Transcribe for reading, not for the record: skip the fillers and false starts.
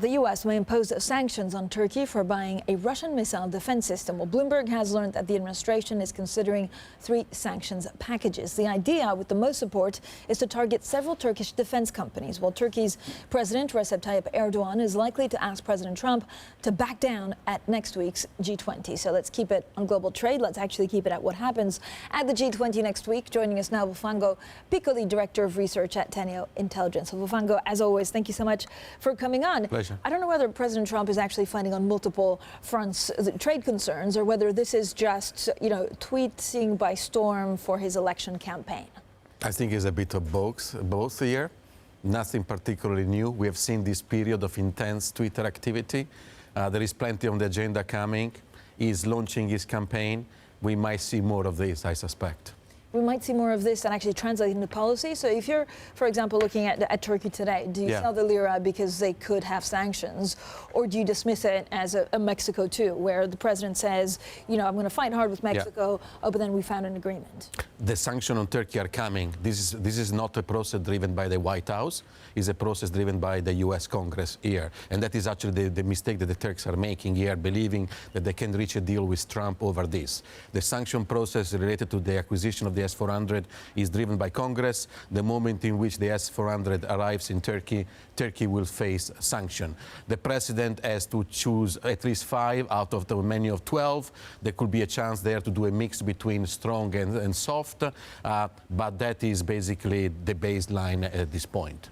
The U.S. may impose sanctions on Turkey for buying a Russian missile defense system. Well, Bloomberg has learned that the administration is considering 3 sanctions packages. The idea, with the most support, is to target several Turkish defense companies, while Turkey's President Recep Tayyip Erdogan is likely to ask President Trump to back down at next week's G20. So let's keep it on global trade. Let's actually keep it at what happens at the G20 next week. Joining us now, Wolfango Piccoli, Director of Research at Teneo Intelligence. So, Wolfango, as always, thank you so much for coming on. Pleasure. I don't know whether President Trump is actually fighting on multiple fronts trade concerns, or whether this is just, tweeting by storm for his election campaign. I think it's a bit of both here. Nothing particularly new. We have seen this period of intense Twitter activity. There is plenty on the agenda coming. He's launching his campaign. We might see more of this, I suspect. We might see more of this and actually translate into policy. So if you're, for example, looking at Turkey today, do you sell the lira because they could have sanctions, or do you dismiss it as a Mexico too, where the president says, I'm going to fight hard with Mexico, but then we found an agreement? The sanctions on Turkey are coming. This is not a process driven by the White House. It's a process driven by the U.S. Congress here. And that is actually the mistake that the Turks are making here, believing that they can reach a deal with Trump over this. The sanction process related to the acquisition of the S-400 is driven by Congress. The moment in which the S-400 arrives in Turkey, Turkey will face sanction. The president has to choose at least 5 out of the menu of 12. There could be a chance there to do a mix between strong and soft, but that is basically the baseline at this point.